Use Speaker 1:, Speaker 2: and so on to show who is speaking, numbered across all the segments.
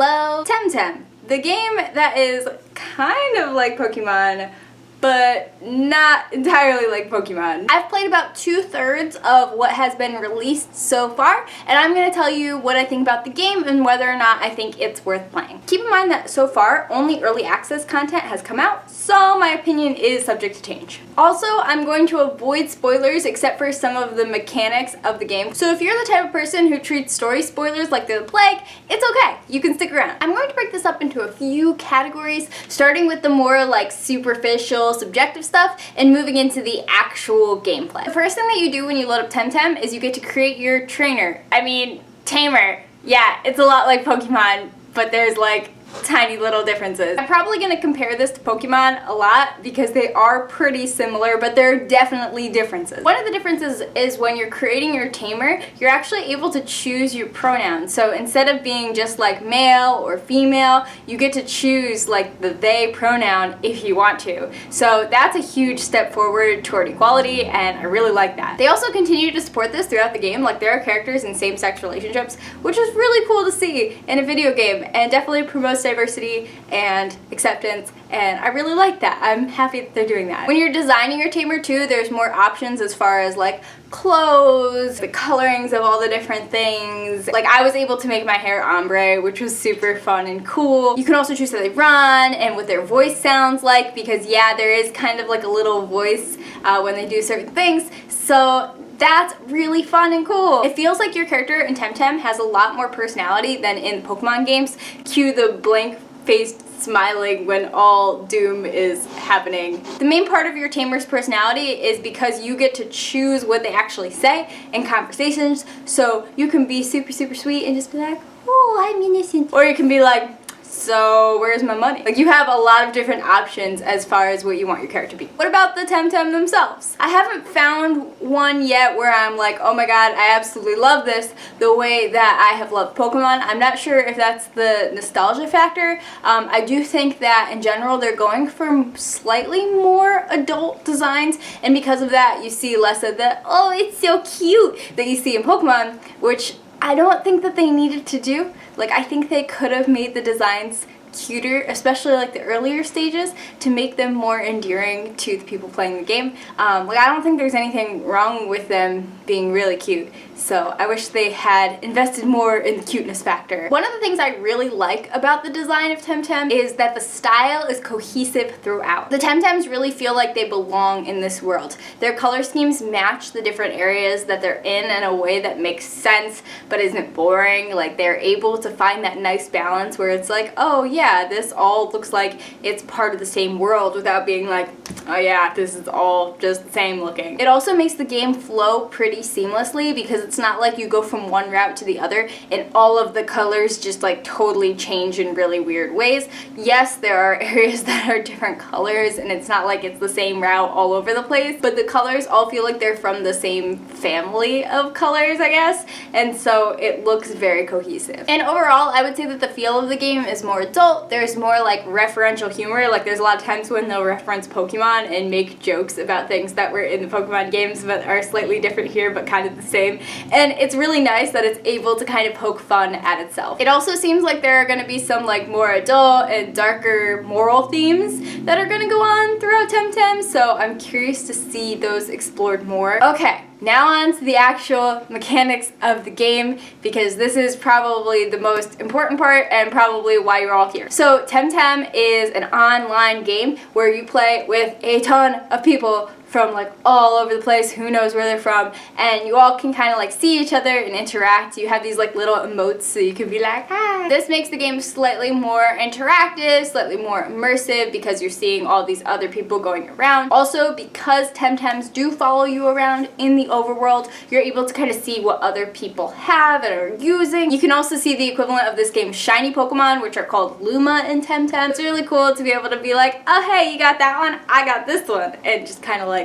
Speaker 1: Hello! Temtem, the game that is kind of like Pokemon, but not entirely like Pokemon. I've played about 2/3 of what has been released so far, and I'm going to tell you what I think about the game and whether or not I think it's worth playing. Keep in mind that so far, only early access content has come out, so my opinion is subject to change. Also, I'm going to avoid spoilers except for some of the mechanics of the game, so if you're the type of person who treats story spoilers like they're the plague, it's okay, you can stick around. I'm going to break this up into a few categories, starting with the more like superficial, subjective stuff and moving into the actual gameplay. The first thing that you do when you load up Temtem is you get to create your trainer. Tamer. Yeah, it's a lot like Pokemon, but there's like tiny little differences. I'm probably going to compare this to Pokemon a lot because they are pretty similar, but there are definitely differences. One of the differences is when you're creating your tamer, you're actually able to choose your pronouns. So instead of being just like male or female, you get to choose like the they pronoun if you want to. So that's a huge step forward toward equality, and I really like that. They also continue to support this throughout the game. Like, there are characters in same-sex relationships, which is really cool to see in a video game, and definitely promotes diversity and acceptance, and I really like that. I'm happy that they're doing that. When you're designing your tamer too, there's more options as far as like clothes, the colorings of all the different things. Like, I was able to make my hair ombre, which was super fun and cool. You can also choose how they run and what their voice sounds like, because yeah, there is kind of like a little voice when they do certain things. So that's really fun and cool. It feels like your character in Temtem has a lot more personality than in Pokemon games. Cue the blank-faced smiling when all doom is happening. The main part of your tamer's personality is because you get to choose what they actually say in conversations. So you can be super, super sweet and just be like, oh, I'm innocent. Or you can be like, so where's my money? Like, you have a lot of different options as far as what you want your character to be. What about the Temtem themselves? I haven't found one yet where I'm like, oh my god, I absolutely love this the way that I have loved Pokemon. I'm not sure if that's the nostalgia factor. I do think that in general they're going for slightly more adult designs, and because of that you see less of the, oh, it's so cute that you see in Pokemon, which I don't think that they needed to do. Like, I think they could have made the designs cuter, especially like the earlier stages, to make them more endearing to the people playing the game. Like, I don't think there's anything wrong with them being really cute, so I wish they had invested more in the cuteness factor. One of the things I really like about the design of Temtem is that the style is cohesive throughout. The Temtems really feel like they belong in this world. Their color schemes match the different areas that they're in a way that makes sense but isn't boring. Like, they're able to find that nice balance where it's like, oh yeah, this all looks like it's part of the same world without being like, oh yeah, this is all just the same looking. It also makes the game flow pretty seamlessly because it's not like you go from one route to the other and all of the colors just like totally change in really weird ways. Yes, there are areas that are different colors and it's not like it's the same route all over the place, but the colors all feel like they're from the same family of colors, I guess, and so it looks very cohesive. And overall, I would say that the feel of the game is more adult. There's more like referential humor. Like, there's a lot of times when they'll reference Pokemon and make jokes about things that were in the Pokemon games but are slightly different here but kind of the same, and it's really nice that it's able to kind of poke fun at itself. It also seems like there are going to be some like more adult and darker moral themes that are going to go on throughout Temtem, so I'm curious to see those explored more. Okay, now on to the actual mechanics of the game, because this is probably the most important part and probably why you're all here. So Temtem is an online game where you play with a ton of people from like all over the place, who knows where they're from, and you all can kind of like see each other and interact. You have these like little emotes so you can be like, hi. This makes the game slightly more interactive, slightly more immersive because you're seeing all these other people going around. Also, because Temtems do follow you around in the overworld, you're able to kind of see what other people have and are using. You can also see the equivalent of this game's shiny Pokemon, which are called Luma in Temtem. It's really cool to be able to be like, oh hey, you got that one, I got this one, and just kind of like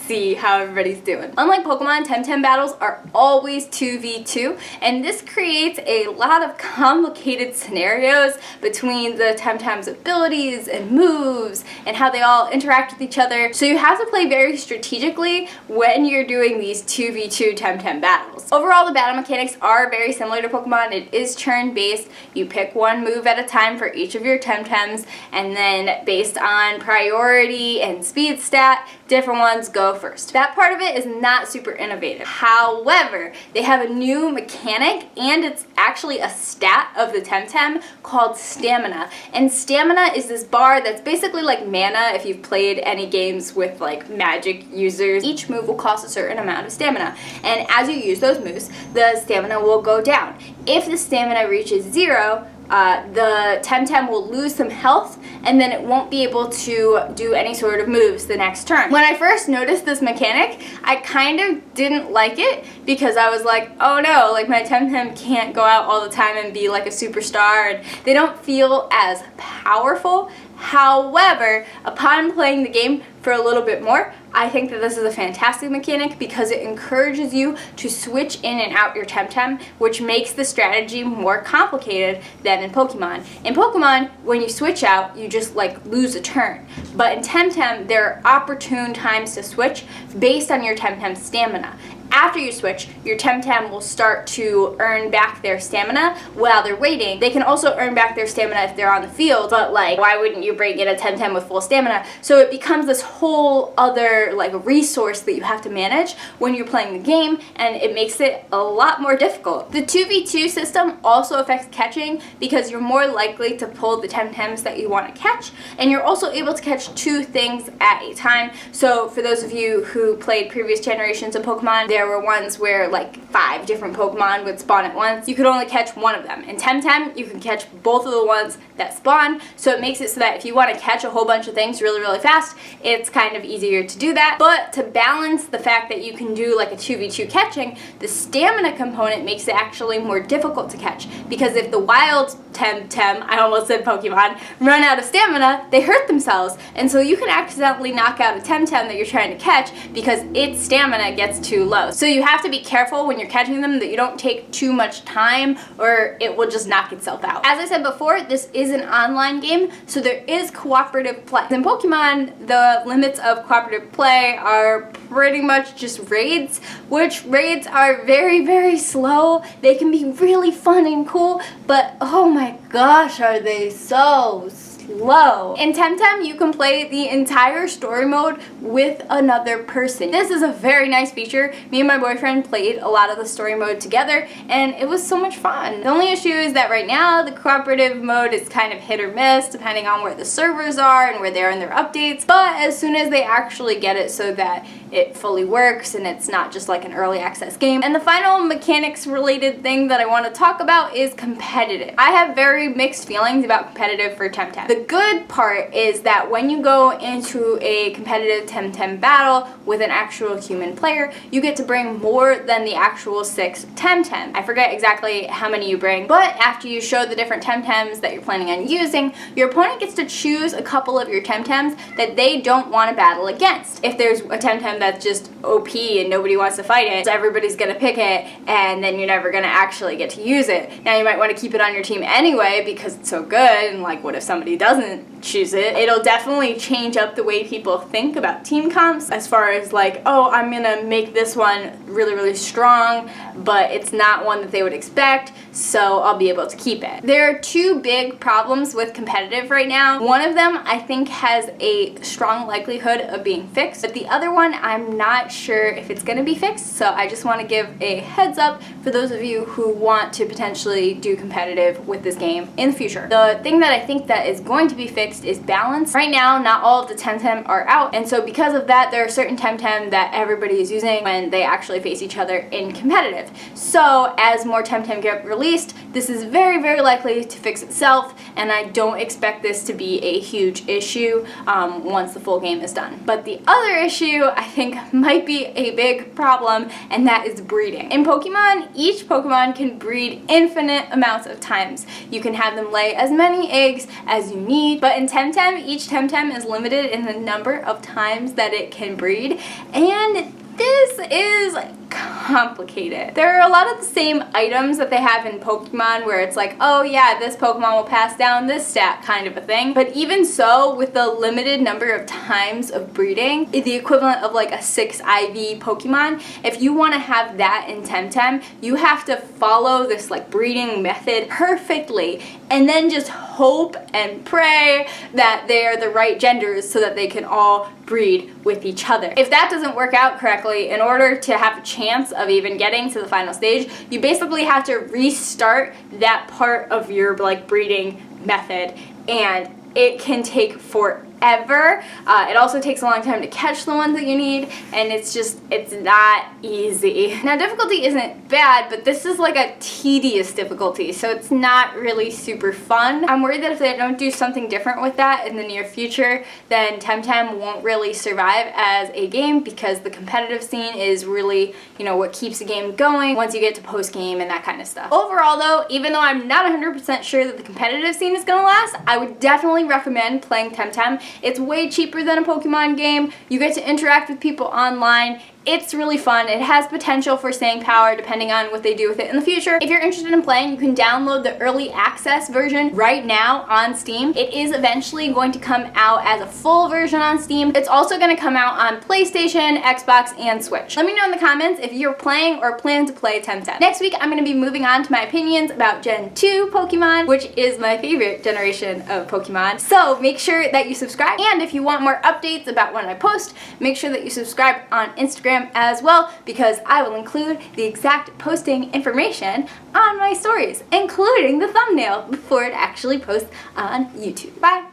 Speaker 1: see how everybody's doing. Unlike Pokemon, Temtem battles are always 2v2, and this creates a lot of complicated scenarios between the Temtem's abilities and moves and how they all interact with each other. So you have to play very strategically when you're doing these 2v2 Temtem battles. Overall, the battle mechanics are very similar to Pokemon. It is turn-based. You pick one move at a time for each of your Temtems, and then based on priority and speed stat, different ones go first. That part of it is not super innovative. However, they have a new mechanic, and it's actually a stat of the Temtem called stamina. And stamina is this bar that's basically like mana if you've played any games with like magic users. Each move will cost a certain amount of stamina, and as you use those moves, the stamina will go down. If the stamina reaches 0, the Temtem will lose some health, and then it won't be able to do any sort of moves the next turn. When I first noticed this mechanic, I kind of didn't like it because I was like, oh no, like my Temtem can't go out all the time and be like a superstar, and they don't feel as powerful. However, upon playing the game for a little bit more, I think that this is a fantastic mechanic because it encourages you to switch in and out your Temtem, which makes the strategy more complicated than in Pokemon. In Pokemon, when you switch out, you just like lose a turn. But in Temtem, there are opportune times to switch based on your Temtem's stamina. After you switch, your Temtem will start to earn back their stamina while they're waiting. They can also earn back their stamina if they're on the field, but like, why wouldn't you bring in a Temtem with full stamina? So it becomes this whole other like resource that you have to manage when you're playing the game, and it makes it a lot more difficult. The 2v2 system also affects catching because you're more likely to pull the Temtems that you want to catch, and you're also able to catch 2 things at a time. So for those of you who played previous generations of Pokemon, there were ones where like 5 different Pokemon would spawn at once. You could only catch one of them. In Temtem, you can catch both of the ones that spawn, so it makes it so that if you want to catch a whole bunch of things really, really fast, it's kind of easier to do that. But to balance the fact that you can do like a 2v2 catching, the stamina component makes it actually more difficult to catch, because if the wild Temtem, I almost said Pokemon, run out of stamina, they hurt themselves, and so you can accidentally knock out a Temtem that you're trying to catch because its stamina gets too low. So you have to be careful when you're catching them that you don't take too much time or it will just knock itself out. As I said before, this is an online game, so there is cooperative play. In Pokemon, the limits of cooperative play are pretty much just raids, which raids are very, very slow. They can be really fun and cool, but oh my gosh, are they so slow. In Temtem, you can play the entire story mode with another person. This is a very nice feature. Me and my boyfriend played a lot of the story mode together, and it was so much fun. The only issue is that right now, the cooperative mode is kind of hit or miss, depending on where the servers are and where they are in their updates, but as soon as they actually get it so that it fully works and it's not just like an early access game. And the final mechanics related thing that I want to talk about is competitive. I have very mixed feelings about competitive for Temtem. The good part is that when you go into a competitive Temtem battle with an actual human player, you get to bring more than the actual 6 Temtem. I forget exactly how many you bring, but after you show the different Temtems that you're planning on using, your opponent gets to choose a couple of your Temtems that they don't want to battle against. If there's a Temtem that's just OP and nobody wants to fight it, so everybody's gonna pick it, and then you're never gonna actually get to use it. Now you might want to keep it on your team anyway because it's so good, and like what if somebody doesn't choose it? It'll definitely change up the way people think about team comps as far as like, oh, I'm gonna make this one really, really strong, but it's not one that they would expect, so I'll be able to keep it. There are 2 big problems with competitive right now. One of them I think has a strong likelihood of being fixed, but the other one I'm not sure if it's gonna be fixed, so I just want to give a heads up for those of you who want to potentially do competitive with this game in the future. The thing that I think that is going to be fixed is balance. Right now, not all of the Temtem are out, and so because of that, there are certain Temtem that everybody is using when they actually face each other in competitive. So as more Temtem get released, released, this is very, very likely to fix itself, and I don't expect this to be a huge issue once the full game is done. But the other issue I think might be a big problem, and that is breeding. In Pokemon, each Pokemon can breed infinite amounts of times. You can have them lay as many eggs as you need, but in Temtem, each Temtem is limited in the number of times that it can breed, and this is complicated. There are a lot of the same items that they have in Pokemon where it's like, oh yeah, this Pokemon will pass down this stat kind of a thing. But even so, with the limited number of times of breeding, the equivalent of like a 6 IV Pokemon, if you want to have that in Temtem, you have to follow this like breeding method perfectly and then just hope and pray that they are the right genders so that they can all breed with each other. If that doesn't work out correctly, in order to have a chance of even getting to the final stage, you basically have to restart that part of your like breeding method, and it can take forever. It also takes a long time to catch the ones that you need, and it's not easy. Now, difficulty isn't bad, but this is like a tedious difficulty, so it's not really super fun. I'm worried that if they don't do something different with that in the near future, then Temtem won't really survive as a game, because the competitive scene is really, you know, what keeps the game going once you get to post-game and that kind of stuff. Overall though, even though I'm not 100% sure that the competitive scene is gonna last, I would definitely recommend playing Temtem. It's way cheaper than a Pokemon game. You get to interact with people online. It's really fun. It has potential for staying power depending on what they do with it in the future. If you're interested in playing, you can download the early access version right now on Steam. It is eventually going to come out as a full version on Steam. It's also going to come out on PlayStation, Xbox, and Switch. Let me know in the comments if you're playing or plan to play Temtem. Next week, I'm going to be moving on to my opinions about Gen 2 Pokemon, which is my favorite generation of Pokemon. So make sure that you subscribe, and if you want more updates about when I post, make sure that you subscribe on Instagram as well, because I will include the exact posting information on my stories, including the thumbnail before it actually posts on YouTube. Bye!